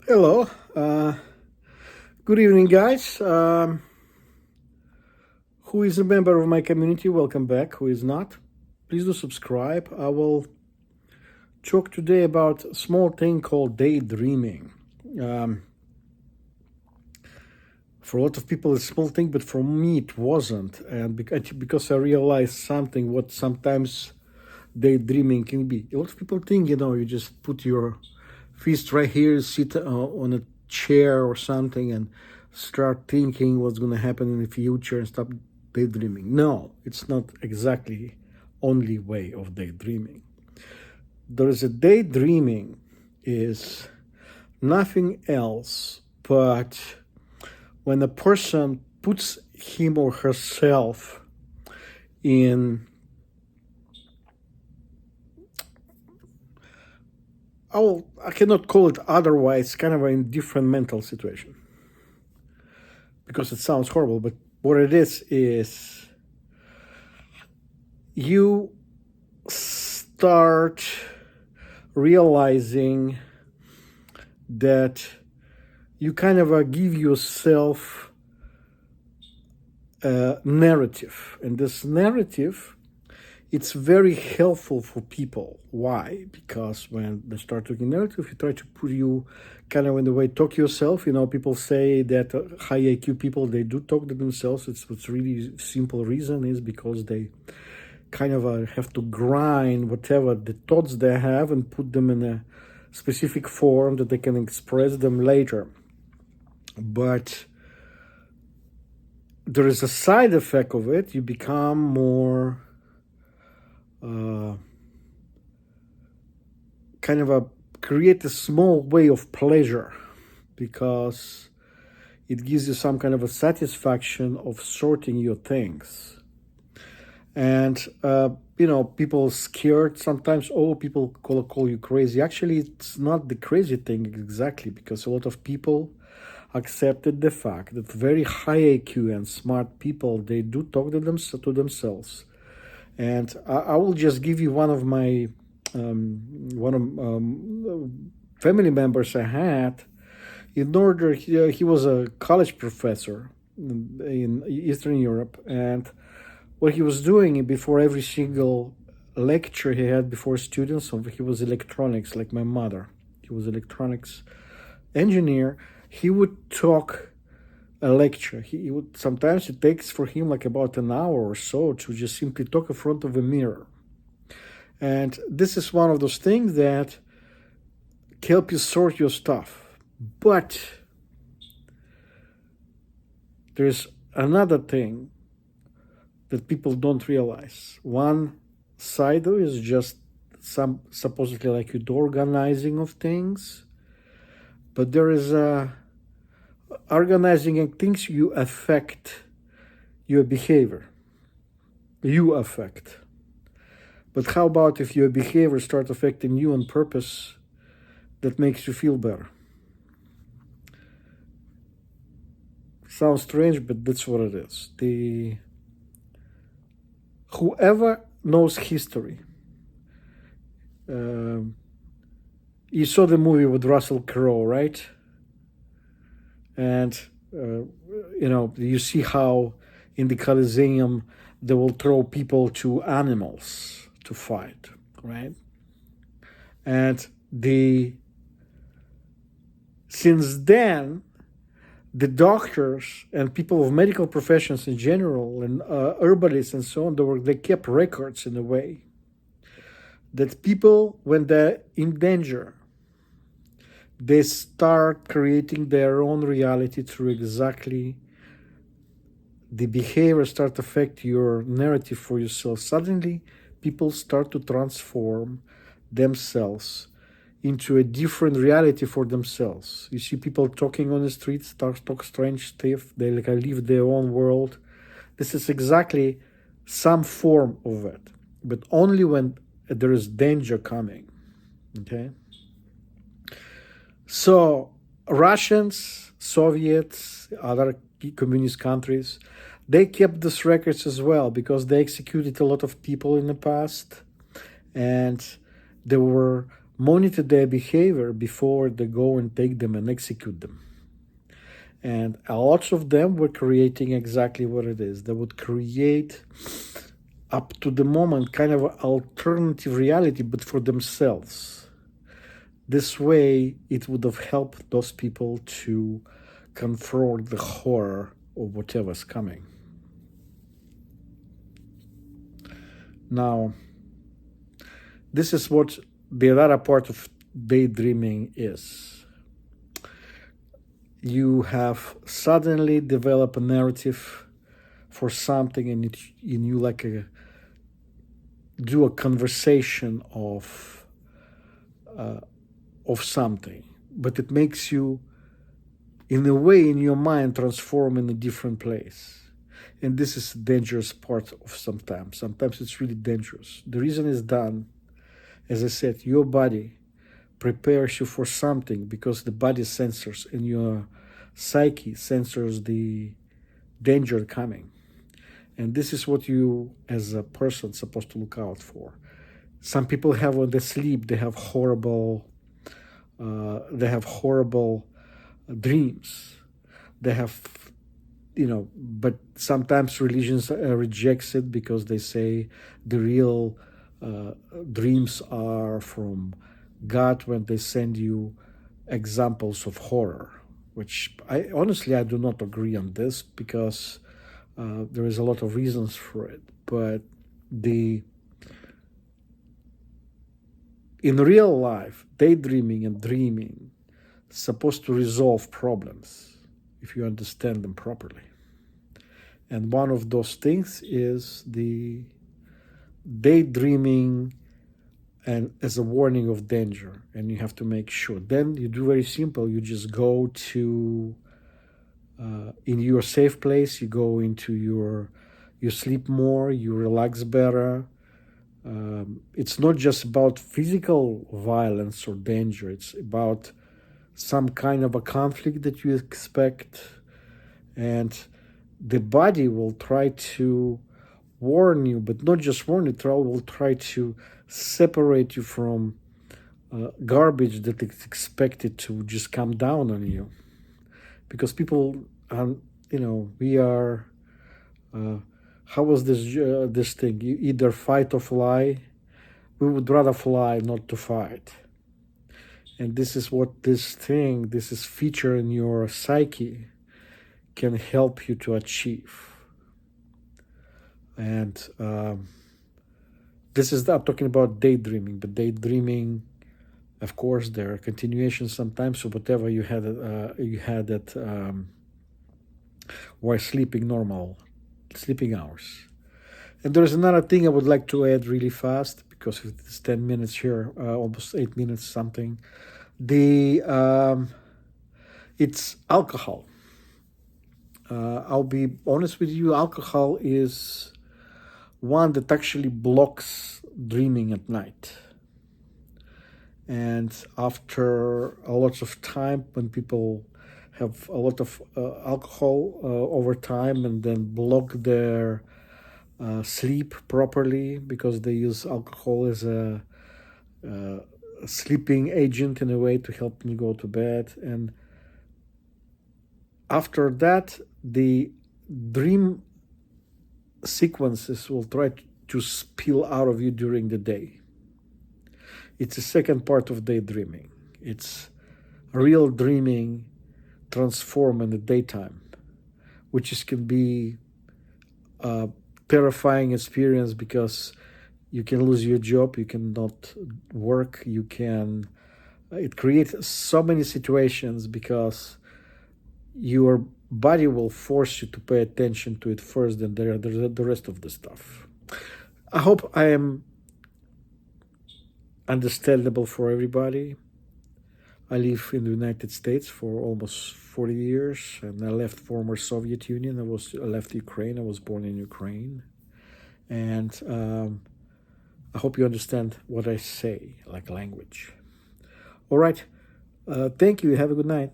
Hello. Good evening, guys. Who is a member of my community? Welcome back. Who is not? Please do subscribe. I will talk today about a small thing called daydreaming. Um, for a lot of people, it's a small thing, but for me, it wasn't. And because I realized something, what sometimes daydreaming can be. A lot of people think, you just put your fist right here, sit on a chair or something, and start thinking what's going to happen in the future and stop daydreaming. No, it's not exactly only way of daydreaming. There is a daydreaming is nothing else but when a person puts him or herself in I cannot call it otherwise, kind of a different mental situation because it sounds horrible, but what it is you start realizing that you kind of give yourself a narrative, and this narrative, it's very helpful for people. Why? Because when they start talking narrative, you try to put you kind of in the way talk yourself. People say that high IQ people, they do talk to themselves. It's really simple reason is because they kind of have to grind whatever the thoughts they have and put them in a specific form that they can express them later. But there is a side effect of it. You become more kind of create a small way of pleasure because it gives you some kind of a satisfaction of sorting your things. And people scared sometimes. Oh, people call you crazy. Actually, it's not the crazy thing exactly, because a lot of people accepted the fact that very high IQ and smart people, they do talk to themselves. And I will just give you one of my family members I had. He was a college professor in Eastern Europe, and what he was doing before every single lecture he had before students, he was electronics, like my mother. He was electronics engineer. He would talk a lecture. He would sometimes it takes for him like about an hour or so to just simply talk in front of a mirror. And this is one of those things that help you sort your stuff. But there's another thing that people don't realize. One side of it is just some supposedly like the organizing of things, but there is a organizing and things you affect your behavior. You affect. But how about if your behavior starts affecting you on purpose that makes you feel better? Sounds strange, but that's what it is. Whoever knows history, you saw the movie with Russell Crowe, right? And you see how in the Colosseum they will throw people to animals to fight, right? And since then, the doctors and people of medical professions in general and herbalists and so on, they kept records in a way that people, when they're in danger, they start creating their own reality through exactly the behavior start to affect your narrative for yourself. Suddenly, people start to transform themselves into a different reality for themselves. You see people talking on the streets, talk strange stuff. They live their own world. This is exactly some form of it, but only when there is danger coming. Okay. So Russians, Soviets, other communist countries, they kept these records as well because they executed a lot of people in the past, and they were monitor their behavior before they go and take them and execute them. And lots of them were creating exactly what it is. They would create, up to the moment, kind of an alternative reality, but for themselves. This way, it would have helped those people to confront the horror of whatever's coming. Now, this is what the other part of daydreaming is. You have suddenly developed a narrative for something, and you like do a conversation of something, but it makes you, in a way, in your mind, transform in a different place. And this is a dangerous part of sometimes. Sometimes it's really dangerous. The reason it's done, as I said, your body prepares you for something because the body sensors and your psyche sensors the danger coming. And this is what you, as a person, supposed to look out for. Some people have, when they sleep, they have horrible dreams. They have, but sometimes religions rejects it because they say the real dreams are from God when they send you examples of horror, which I do not agree on this because there is a lot of reasons for it. But in real life, daydreaming and dreaming is supposed to resolve problems if you understand them properly. And one of those things is the daydreaming and as a warning of danger, and you have to make sure. Then you do very simple. You just go to in your safe place. You go into you sleep more. You relax better. It's not just about physical violence or danger. It's about some kind of a conflict that you expect, and the body will try to warn you, but not just warn you. It will try to separate you from garbage that is expected to just come down on you, because people, we are. How was this thing? You either fight or fly. We would rather fly, not to fight. And this is what this feature in your psyche can help you to achieve. And I'm talking about daydreaming, but daydreaming, of course, there are continuations sometimes of whatever you had while sleeping sleeping hours. And there's another thing I would like to add really fast, because it's 10 minutes here, almost 8 minutes something. It's alcohol. I'll be honest with you, alcohol is one that actually blocks dreaming at night. And after a lot of time, when people have a lot of alcohol over time and then block their sleep properly because they use alcohol as a sleeping agent in a way to help them go to bed. And after that, the dream sequences will try to spill out of you during the day. It's the second part of daydreaming. It's real dreaming transformed in the daytime, which can be a terrifying experience because you can lose your job, you cannot work, it creates so many situations because your body will force you to pay attention to it first, and there's the rest of the stuff. I hope I am understandable for everybody. I live in the United States for almost 40 years, and I left former Soviet Union. I left Ukraine. I was born in Ukraine. And I hope you understand what I say, like language. All right. Thank you. Have a good night.